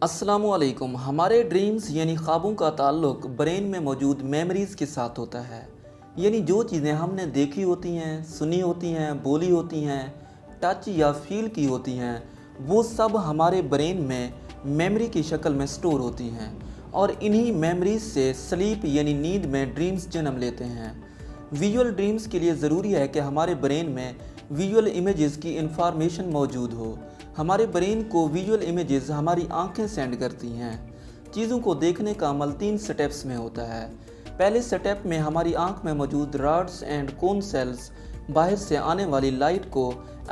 अस्सलामुअलैकुम। हमारे ड्रीम्स यानी ख्वाबों का ताल्लुक ब्रेन में मौजूद मेमोरीज़ के साथ होता है। यानी जो चीज़ें हमने देखी होती हैं, सुनी होती हैं, बोली होती हैं, टच या फील की होती हैं, वो सब हमारे ब्रेन में मेमोरी की शक्ल में स्टोर होती हैं और इन्हीं मेमोरीज़ से स्लीप यानी नींद में ड्रीम्स जन्म लेते हैं। विजुअल ड्रीम्स के लिए ज़रूरी है कि हमारे ब्रेन में विजुअल इमेजेस की इंफॉर्मेशन मौजूद हो। हमारे ब्रेन को विजुअल इमेजेस हमारी आंखें सेंड करती हैं। चीज़ों को देखने का अमल 3 स्टेप्स में होता है। पहले स्टेप में हमारी आंख में मौजूद रॉड्स एंड कोन सेल्स बाहर से आने वाली लाइट को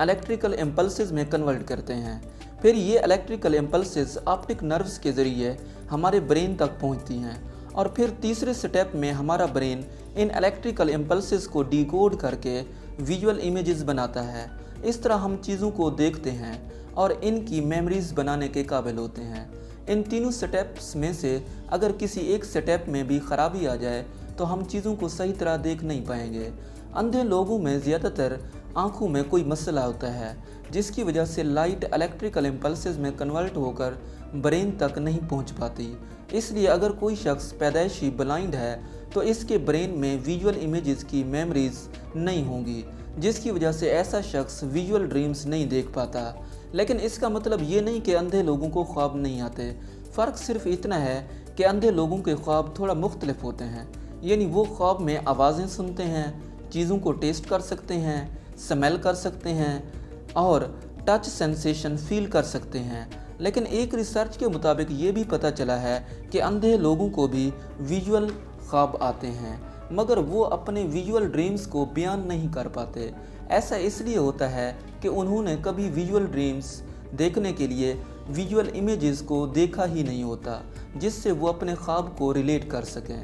इलेक्ट्रिकल इम्पल्सेस में कन्वर्ट करते हैं। फिर ये इलेक्ट्रिकल इम्पल्सेस ऑप्टिक नर्व्स के ज़रिए हमारे ब्रेन तक पहुंचती हैं और फिर तीसरे स्टेप में हमारा ब्रेन इन इलेक्ट्रिकल इम्पल्सेस को डिकोड करके विजुअल इमेजेस बनाता है। इस तरह हम चीज़ों को देखते हैं और इनकी मेमोरीज़ बनाने के काबिल होते हैं। इन तीनों स्टेप्स में से अगर किसी एक स्टेप में भी ख़राबी आ जाए तो हम चीज़ों को सही तरह देख नहीं पाएंगे। अंधे लोगों में ज़्यादातर आँखों में कोई मसला होता है जिसकी वजह से लाइट इलेक्ट्रिकल इम्पल्सेस में कन्वर्ट होकर ब्रेन तक नहीं पहुंच पाती। इसलिए अगर कोई शख्स पैदाइशी ब्लाइंड है तो इसके ब्रेन में विजुअल इमेजेस की मेमोरीज़ नहीं होंगी, जिसकी वजह से ऐसा शख्स विजुअल ड्रीम्स नहीं देख पाता। लेकिन इसका मतलब ये नहीं कि अंधे लोगों को ख्वाब नहीं आते। फ़र्क सिर्फ इतना है कि अंधे लोगों के ख्वाब थोड़ा मुख्तलिफ होते हैं। यानी वो ख्वाब में आवाज़ें सुनते हैं, चीज़ों को टेस्ट कर सकते हैं, स्मेल कर सकते हैं और टच सेंसेशन फील कर सकते हैं। लेकिन एक रिसर्च के मुताबिक ये भी पता चला है कि अंधे लोगों को भी विजुअल ख्वाब आते हैं, मगर वो अपने विजुअल ड्रीम्स को बयान नहीं कर पाते। ऐसा इसलिए होता है कि उन्होंने कभी विजुअल ड्रीम्स देखने के लिए विजुअल इमेजेस को देखा ही नहीं होता, जिससे वो अपने ख्वाब को रिलेट कर सकें।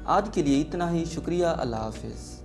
आज के लिए इतना ही। शुक्रिया। अल्लाह हाफ़िज़।